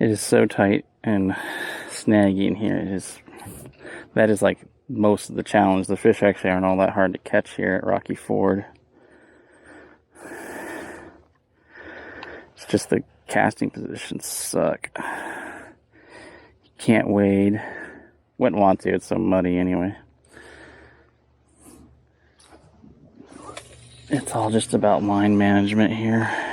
It is so tight and snaggy in here. That is like most of the challenge. The fish actually aren't all that hard to catch here at Rocky Ford. It's just the casting positions suck. You can't wade. Wouldn't want to, it's so muddy anyway. It's all just about line management here.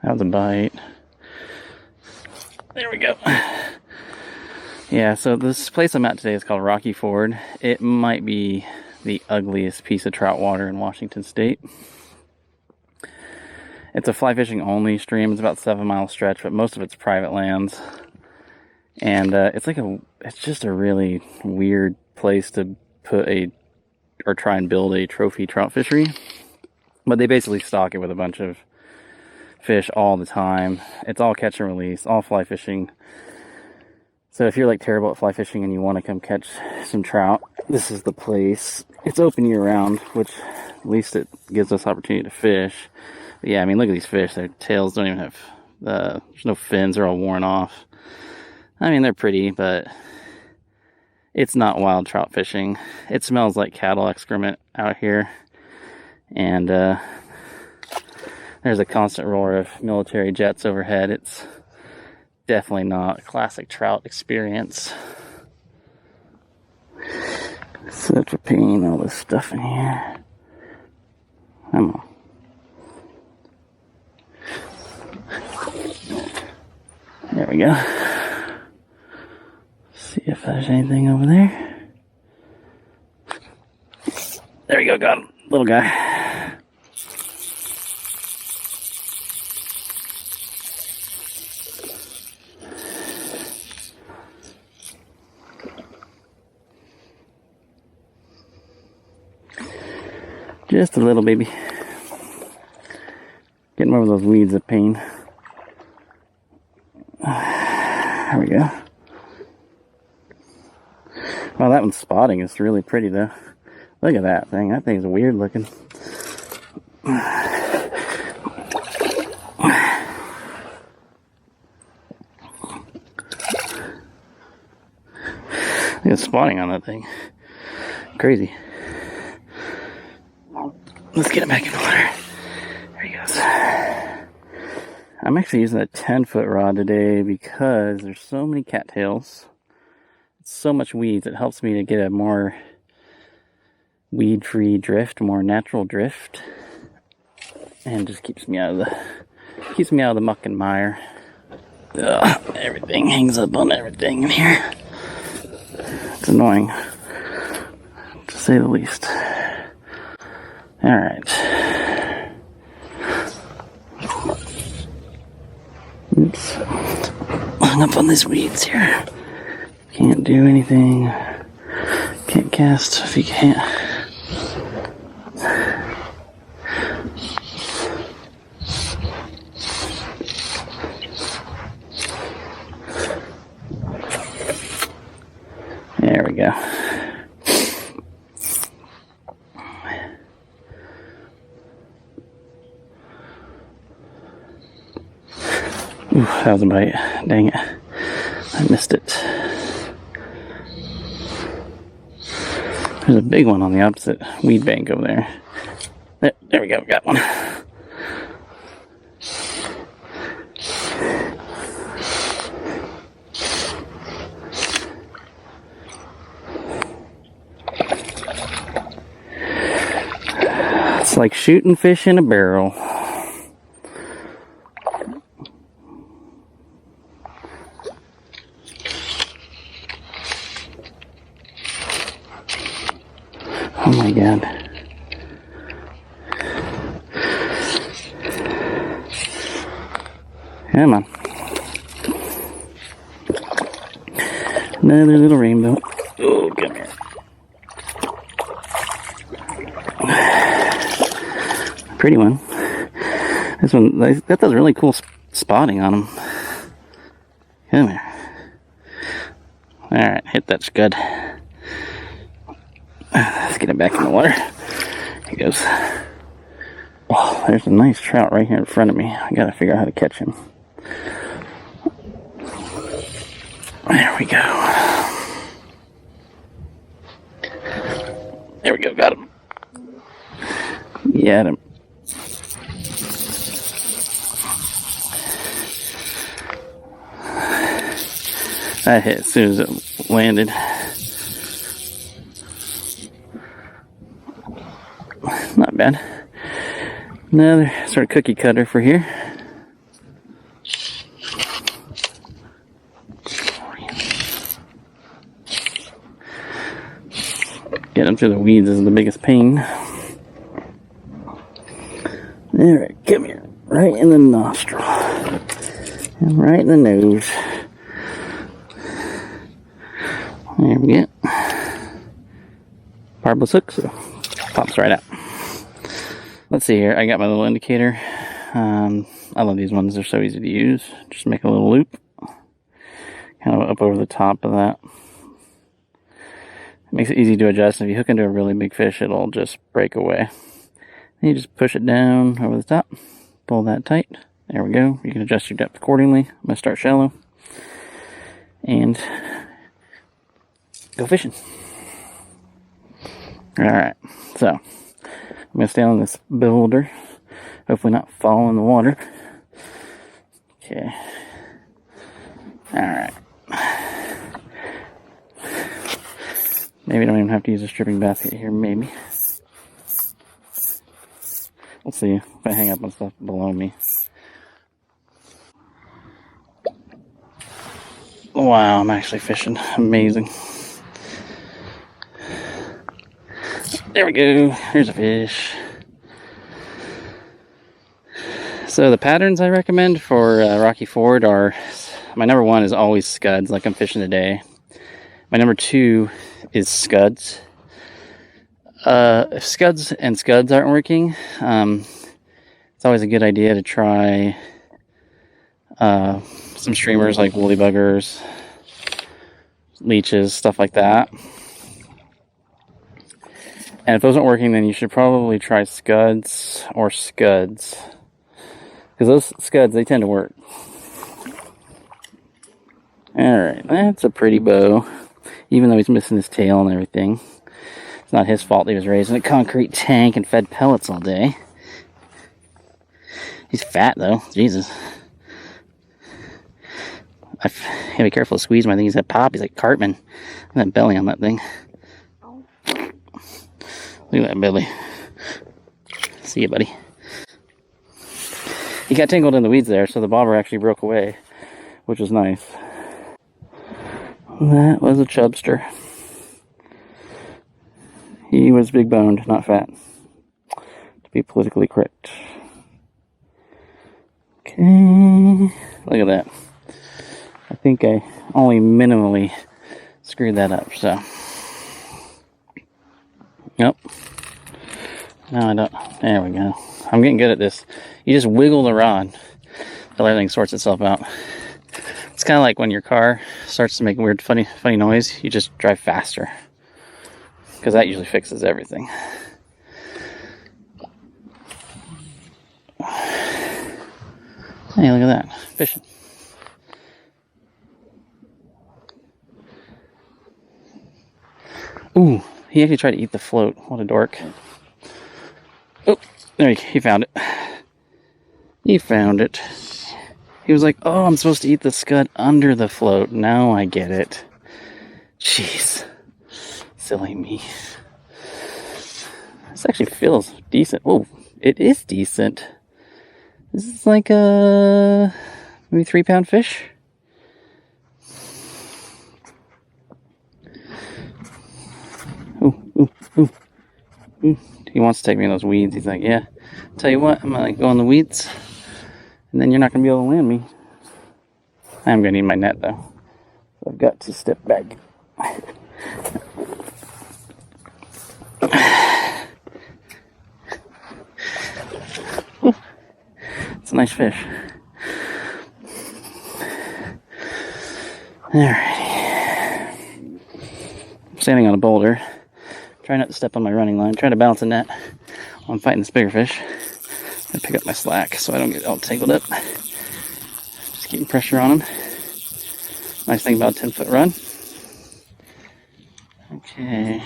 That was a bite. There we go. Yeah, so this place I'm at today is called Rocky Ford. It might be the ugliest piece of trout water in Washington State. It's a fly fishing only stream. It's about a 7-mile stretch, but most of it's private lands. And it's just a really weird place to try and build a trophy trout fishery. But they basically stock it with a bunch of fish all the time. It's all catch and release, all fly fishing. So if you're like terrible at fly fishing and you want to come catch some trout, this is the place. It's open year round, which at least it gives us opportunity to fish. But yeah, I mean, look at these fish. Their tails don't even have, there's no fins. They're all worn off. I mean, they're pretty, but it's not wild trout fishing. It smells like cattle excrement out here. And there's a constant roar of military jets overhead. It's definitely not a classic trout experience. Such a pain, all this stuff in here. Come on. There we go. See if there's anything over there. There we go, got him. Little guy. Just a little baby. Getting over those weeds of pain. There we go. Wow, that one's spotting. It's really pretty though. Look at that thing. That thing's weird looking. Look at spotting on that thing. Crazy. Let's get it back in the water. There he goes. I'm actually using a 10-foot rod today because there's so many cattails. So much weeds. It helps me to get a more weed-free drift, more natural drift, and just keeps me out of the muck and mire. Ugh, everything hangs up on everything in here. It's annoying, to say the least. All right. Oops. Hung up on these weeds here. Can't do anything. Can't cast if you can't. There we go. Ooh, that was a bite. Dang it. I missed it. There's a big one on the opposite weed bank over there. There we go, got one. It's like shooting fish in a barrel. Oh my God. Come on. Another little rainbow. Oh, come here. Pretty one. This one, that does really cool spotting on him. Come here. Alright, hit that scud. Let's get it back in the water. He goes. Oh, there's a nice trout right here in front of me. I gotta figure out how to catch him. There we go. There we go, got him. Yeah, him. That hit as soon as it landed. Not bad. Another sort of cookie cutter for here. Getting through the weeds is the biggest pain. Alright, come here. Right in the nostril. And right in the nose. There we go. Barbless hook, so pops right out. Let's see here. I got my little indicator. I love these ones. They're so easy to use. Just make a little loop. Kind of up over the top of that. It makes it easy to adjust. If you hook into a really big fish, it'll just break away. Then you just push it down over the top. Pull that tight. There we go. You can adjust your depth accordingly. I'm going to start shallow. And go fishing. Alright. So, I'm going to stay on this boulder. Hopefully not fall in the water. Okay. Alright. Maybe I don't even have to use a stripping basket here, maybe. We'll see if I hang up on stuff below me. Wow, I'm actually fishing. Amazing. There we go. Here's a fish. So the patterns I recommend for Rocky Ford are, my number one is always scuds, like I'm fishing today. My number two is scuds. If scuds and scuds aren't working, it's always a good idea to try some streamers like woolly buggers, leeches, stuff like that. And if those aren't working, then you should probably try scuds or scuds. Because those scuds, they tend to work. Alright, that's a pretty bow. Even though he's missing his tail and everything. It's not his fault he was raised in a concrete tank and fed pellets all day. He's fat though, Jesus. I gotta be careful to squeeze him. I think he's that pop. He's like Cartman. Look at that belly on that thing. Look at that belly. See you, buddy. He got tangled in the weeds there, so the bobber actually broke away, which was nice. That was a chubster. He was big boned, not fat. To be politically correct. Okay. Look at that. I think I only minimally screwed that up, so. Nope. No, I don't. There we go. I'm getting good at this. You just wiggle the rod until everything sorts itself out. It's kind of like when your car starts to make a weird, funny noise, you just drive faster. Because that usually fixes everything. Hey, look at that. Fishing. Ooh, he actually tried to eat the float. What a dork. Oh, there he found it. He found it. He was like, oh, I'm supposed to eat the scud under the float. Now I get it. Jeez. Silly me. This actually feels decent. Oh, it is decent. This is like a maybe 3-pound fish. Ooh. He wants to take me in those weeds. He's like, yeah, tell you what, I'm gonna go in the weeds, and then you're not gonna be able to land me. I'm gonna need my net though. So I've got to step back. It's a nice fish. Alrighty. I'm standing on a boulder. Try not to step on my running line. Try to balance a net. I'm fighting this bigger fish. I pick up my slack so I don't get all tangled up. Just keeping pressure on him. Nice thing about a 10-foot run. Okay.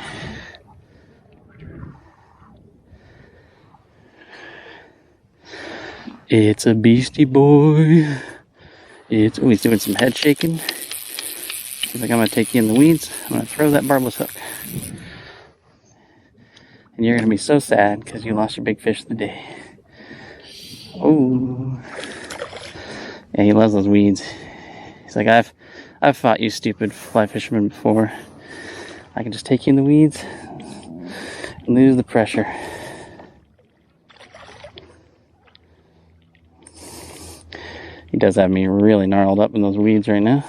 It's a beastie boy. He's doing some head shaking. He's like, I'm gonna take you in the weeds. I'm gonna throw that barbless hook. And you're gonna be so sad because you lost your big fish of the day. Oh. Yeah, he loves those weeds. He's like, I've fought you stupid fly fishermen before. I can just take you in the weeds and lose the pressure. He does have me really gnarled up in those weeds right now.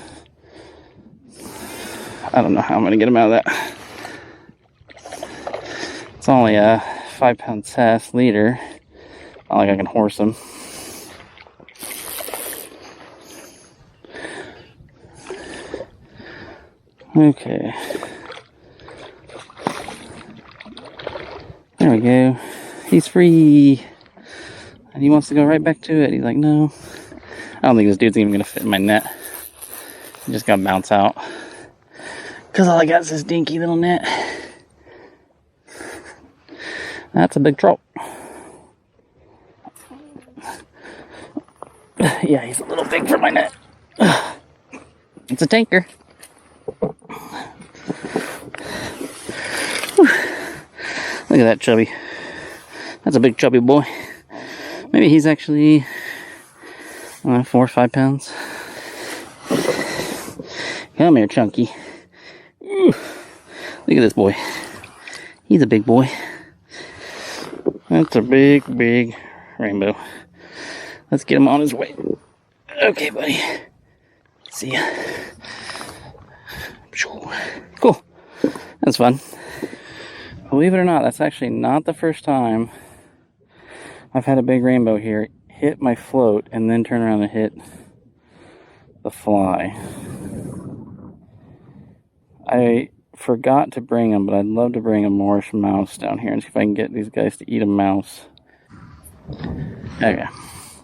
I don't know how I'm going to get him out of that. It's only a 5-pound test leader. Not like I can horse him. Okay. There we go. He's free. And he wants to go right back to it. He's like, no. I don't think this dude's even going to fit in my net. He just got to bounce out. Because all I got is this dinky little net. That's a big trout. Yeah, he's a little big for my net. It's a tanker. Look at that chubby. That's a big chubby boy. Maybe he's actually 4 or 5 pounds. Come here, chunky. Look at this boy. He's a big boy. That's a big, big rainbow. Let's get him on his way. Okay, buddy. See ya. Cool. That's fun. Believe it or not, that's actually not the first time I've had a big rainbow here hit my float and then turn around and hit the fly. I forgot to bring them, but I'd love to bring a Moorish mouse down here and see if I can get these guys to eat a mouse. Okay, at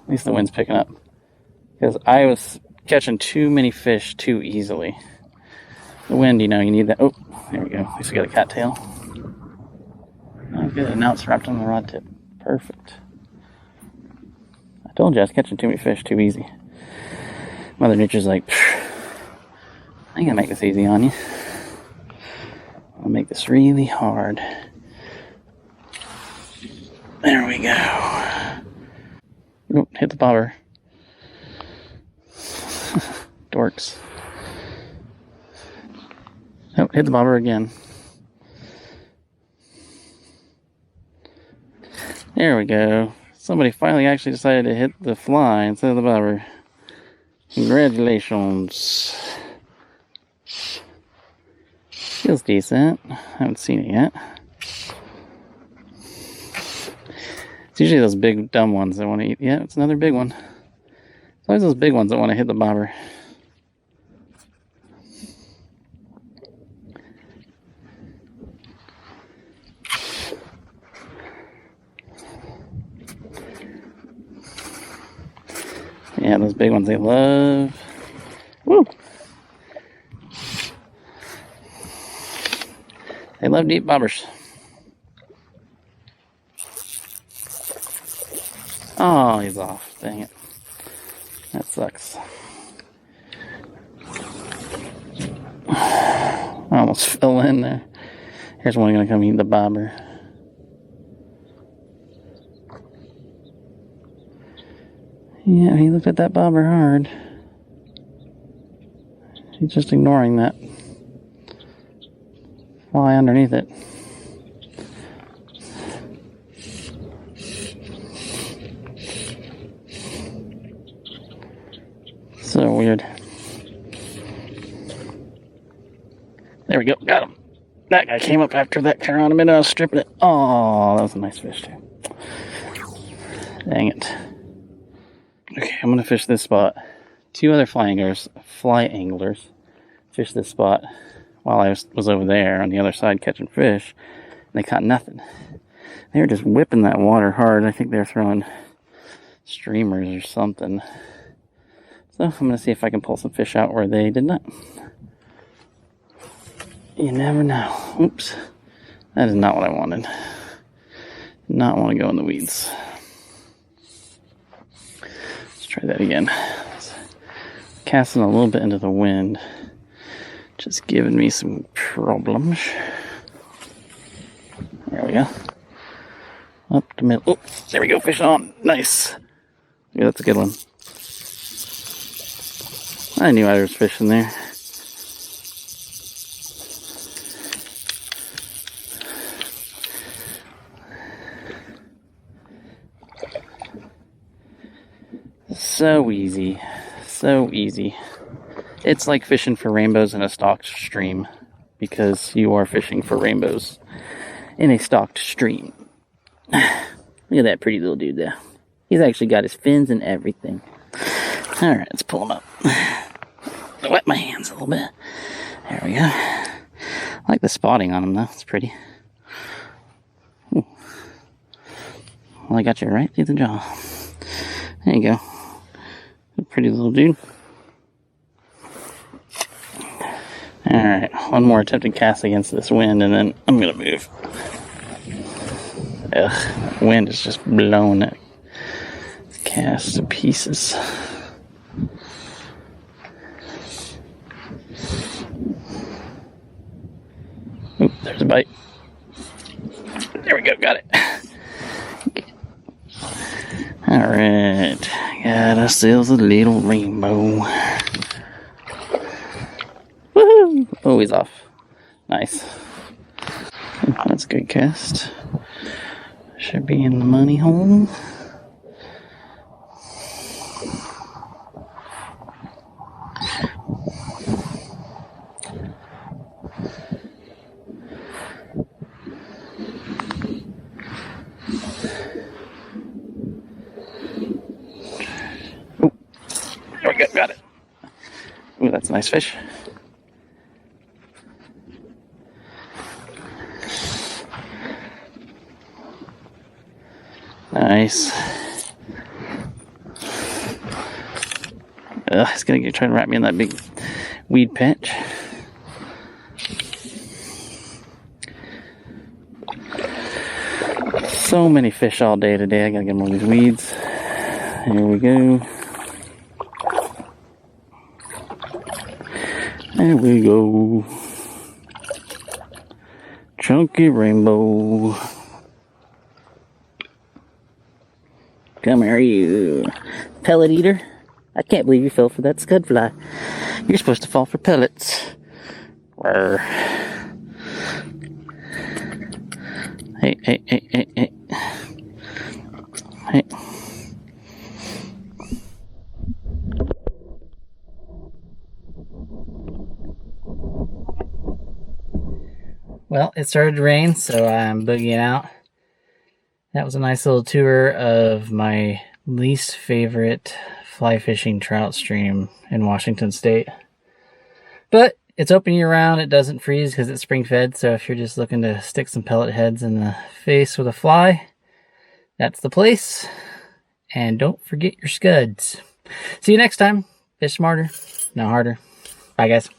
least the wind's picking up. Because I was catching too many fish too easily. The wind, you know, you need that. Oh, there we go. At least we got a cattail. Oh, good. Now it's wrapped on the rod tip. Perfect. I told you I was catching too many fish too easy. Mother Nature's like, I ain't gonna make this easy on you. I'll make this really hard. There we go. Oh, hit the bobber. Dorks. Oh, hit the bobber again. There we go. Somebody finally actually decided to hit the fly instead of the bobber. Congratulations. Feels decent. Haven't seen it yet. It's usually those big dumb ones that want to eat. Yeah, it's another big one. It's always those big ones that want to hit the bobber. Yeah, those big ones they love. Woo! They love to eat bobbers. Oh, he's off. Dang it. That sucks. I almost fell in there. Here's one gonna come eat the bobber. Yeah, he looked at that bobber hard. He's just ignoring that fly underneath it. So weird. There we go, got him. That guy came up after that car on a minute. I was stripping it. Oh, that was a nice fish too. Dang it. Okay, I'm gonna fish this spot. 2 other fly anglers fished this spot while I was over there on the other side catching fish. And they caught nothing. They were just whipping that water hard. I think they're throwing streamers or something. So I'm going to see if I can pull some fish out where they did not. You never know. Oops. That is not what I wanted. Did not want to go in the weeds. Let's try that again. Casting a little bit into the wind. Just giving me some problems. There we go. Up the middle. Oh, there we go. Fish on. Nice. Yeah, that's a good one. I knew I was fishing there. So easy. So easy. It's like fishing for rainbows in a stocked stream, because you are fishing for rainbows in a stocked stream. Look at that pretty little dude there. He's actually got his fins and everything. Alright, let's pull him up. I wet my hands a little bit. There we go. I like the spotting on him though. It's pretty. Ooh. Well, I got you right through the jaw. There you go. A pretty little dude. Alright, one more attempted cast against this wind and then I'm gonna move. Ugh, that wind is just blowing that cast to pieces. Oop, there's a bite. There we go, got it. Alright, got ourselves a little rainbow. Woohoo! Oh, he's off. Nice. That's a good cast. Should be in the money hole. Oh, there we go, got it. Ooh, that's a nice fish. Nice. It's gonna try to wrap me in that big weed patch. So many fish all day today. I gotta get more of these weeds. Here we go. There we go. Chunky rainbow. Come here, you pellet eater. I can't believe you fell for that scud fly. You're supposed to fall for pellets. Rawr. Hey, hey, hey, hey, hey. Hey. Well, it started to rain, so I'm boogieing out. That was a nice little tour of my least favorite fly fishing trout stream in Washington State. But it's open year round. It doesn't freeze because it's spring fed. So if you're just looking to stick some pellet heads in the face with a fly, that's the place. And don't forget your scuds. See you next time. Fish smarter, not harder. Bye, guys.